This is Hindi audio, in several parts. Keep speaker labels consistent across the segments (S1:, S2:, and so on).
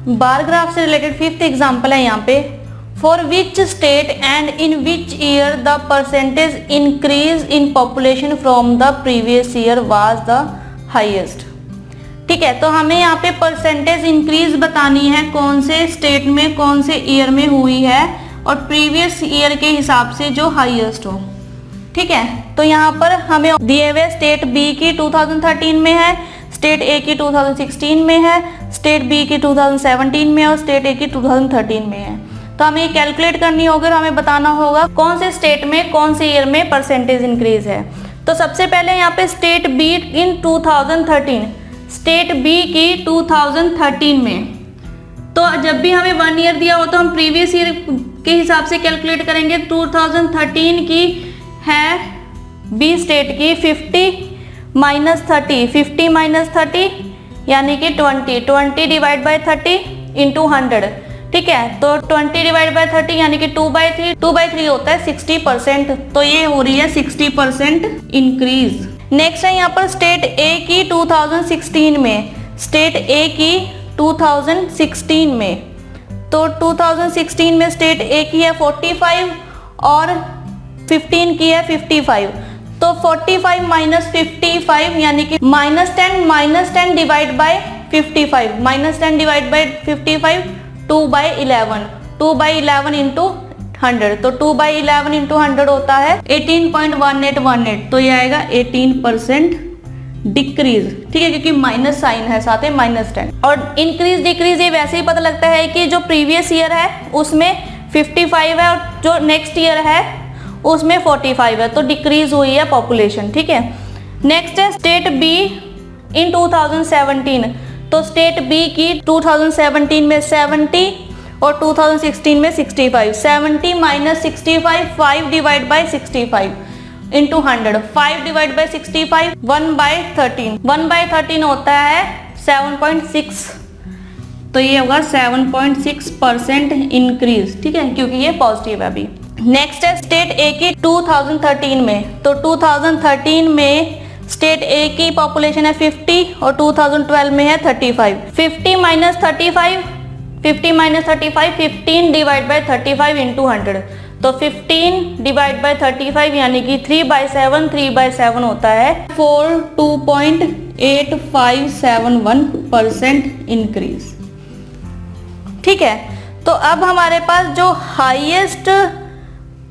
S1: बार ग्राफ से रिलेटेड फिफ्थ एग्जांपल है यहाँ पे, for which state and in which year the percentage increase in population from the previous year was the highest. ठीक है, तो हमें यहाँ पे परसेंटेज इंक्रीज बतानी है कौन से स्टेट में कौन से ईयर में हुई है और प्रीवियस ईयर के हिसाब से जो हाईएस्ट हो। ठीक है, तो यहाँ पर हमें दिए हुए स्टेट बी की 2013 में है, स्टेट ए की 2016 में है, स्टेट बी की 2017 में और स्टेट ए की 2013 में है। तो हमें कैलकुलेट करनी होगी और हमें बताना होगा कौन से स्टेट में कौन से ईयर में परसेंटेज इंक्रीज है। तो सबसे पहले यहाँ पे state B in 2013, state B की 2013 में, तो जब भी हमें 1 ईयर दिया हो तो हम प्रीवियस ईयर के हिसाब से कैलकुलेट करेंगे। 2013 की है बी स्टेट की 50 माइनस 30, 50 माइनस 30 यानी कि 20 डिवाइड बाई 30 इंटू 100। ठीक है, तो 20 डिवाइड बाई 30 यानी कि 2/3 होता है 60%, तो ये हो रही है 60% इंक्रीज। नेक्स्ट है यहाँ पर स्टेट ए की 2016 में, स्टेट ए की 2016 में, तो 2016 में स्टेट ए की है 45 और 15 की है 55, तो 45 माइनस 55 यानी कि -10 divide by 55, -10 divide by 55 2/11 into 100, तो 2/11 इंटू 100 होता है 18.1818, तो ये आएगा 18% डिक्रीज। ठीक है, क्योंकि माइनस साइन है साथ में -10। और इंक्रीज डिक्रीज ये वैसे ही पता लगता है कि जो प्रीवियस ईयर है उसमें 55 है और जो नेक्स्ट ईयर है उसमें 45 है, तो डिक्रीज हुई है पॉपुलेशन। ठीक है, नेक्स्ट है स्टेट बी इन 2017, तो स्टेट बी की 2017 में 70 और 2016 में 65, 70 minus 65 5 divide by 65 into 100, 5 divide by 65 1/13, 1/13 होता है 7.6, तो ये होगा 7.6% इंक्रीज। ठीक है, क्योंकि ये पॉजिटिव है अभी। नेक्स्ट है स्टेट ए की 2013 में, तो 2013 में स्टेट ए की पॉपुलेशन है 50 और 2012 में है 35, 50 माइनस 35 15 डिवाइड बाई 35 इंटू 100, तो 15 डिवाइड बाई 35 यानी कि 3/7 होता है 2.8571% इंक्रीज। ठीक है, तो अब हमारे पास जो हाईएस्ट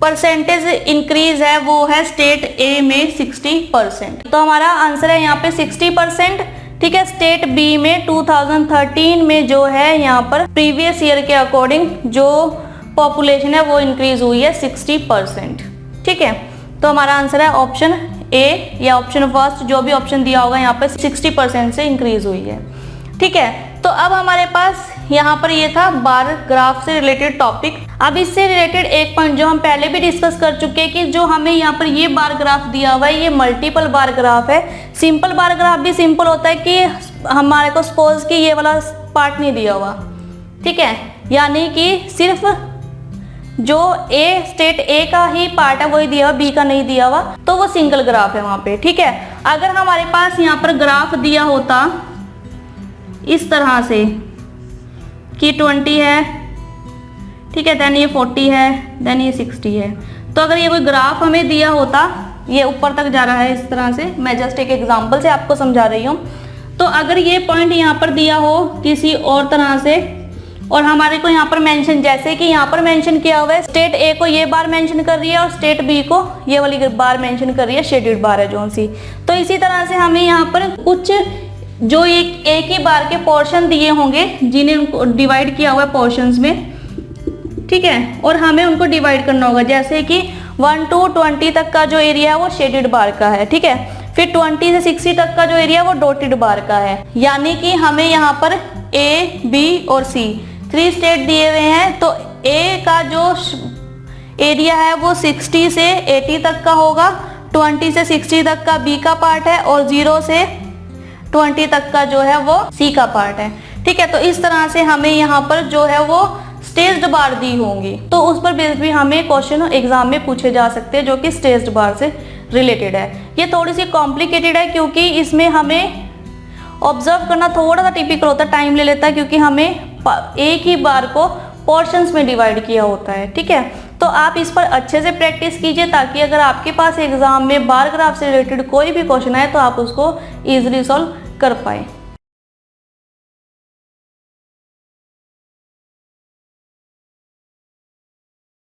S1: परसेंटेज इंक्रीज है वो है स्टेट ए में 60%, तो हमारा आंसर है यहाँ पे 60%। ठीक है, स्टेट बी में 2013 में जो है यहाँ पर प्रीवियस ईयर के अकॉर्डिंग जो पॉपुलेशन है वो इंक्रीज हुई है 60%। ठीक है, तो हमारा आंसर है ऑप्शन ए या ऑप्शन फर्स्ट, जो भी ऑप्शन दिया होगा यहाँ पे 60% से इंक्रीज हुई है। ठीक है, तो अब हमारे पास यहाँ पर ये था बार ग्राफ से रिलेटेड टॉपिक। अब इससे रिलेटेड एक पॉइंट जो हम पहले भी डिस्कस कर चुके हैं कि जो हमें यहाँ पर ये बार ग्राफ दिया हुआ है ये मल्टीपल बार ग्राफ है। सिंपल बार ग्राफ भी सिंपल होता है कि हमारे को सपोज कि ये वाला पार्ट नहीं दिया हुआ। ठीक है, यानी कि सिर्फ जो ए स्टेट ए का ही पार्ट है वही दिया हुआ, बी का नहीं दिया हुआ, तो वो सिंगल ग्राफ है वहाँ पे। ठीक है, अगर हमारे पास यहाँ पर ग्राफ दिया होता इस तरह से कि 20 है, ठीक है, देन ये 40 है, देन ये 60 है, तो अगर ये कोई ग्राफ हमें दिया होता, ये ऊपर तक जा रहा है इस तरह से, मैं जस्ट एक एग्जांपल से आपको समझा रही हूँ, तो अगर ये पॉइंट यहाँ पर दिया हो किसी और तरह से और हमारे को यहाँ पर मेंशन, जैसे कि यहाँ पर मेंशन किया हुआ है स्टेट ए को ये बार मेंशन कर रही है और स्टेट बी को ये वाली बार मेंशन कर रही है, शेडेड बार है जो सी, तो इसी तरह से हमें यहाँ पर कुछ जो एक ही बार के पोर्शन दिए होंगे जिन्हें उनको डिवाइड किया हुआ है पोर्शंस में। ठीक है, और हमें उनको डिवाइड करना होगा, जैसे कि 1 to 20 तक का जो एरिया है वो शेडेड बार का है। ठीक है, फिर 20 से 60 तक का जो एरिया वो डॉटेड बार का है, यानी कि हमें यहाँ पर ए, बी और सी 3 स्टेट दिए हुए हैं, तो ए का जो एरिया है वो 60 से 80 तक का होगा, 20 से 60 तक का बी का पार्ट है और 0 से 20 तक का जो है वो सी का पार्ट है। ठीक है, तो इस तरह से हमें यहाँ पर जो है वो स्टेज्ड बार दी होंगी, तो उस पर बेस भी हमें क्वेश्चन एग्जाम में पूछे जा सकते हैं जो कि स्टेज्ड बार से रिलेटेड है। ये थोड़ी सी कॉम्प्लिकेटेड है क्योंकि इसमें हमें ऑब्जर्व करना थोड़ा सा टिपिकल होता है, टाइम ले लेता है, क्योंकि हमें एक ही बार को पोर्शंस में डिवाइड किया होता है। ठीक है, तो आप इस पर अच्छे से प्रैक्टिस कीजिए ताकि अगर आपके पास एग्जाम में बार ग्राफ से रिलेटेड कोई भी क्वेश्चन आए तो आप उसको इजीली सॉल्व कर पाए।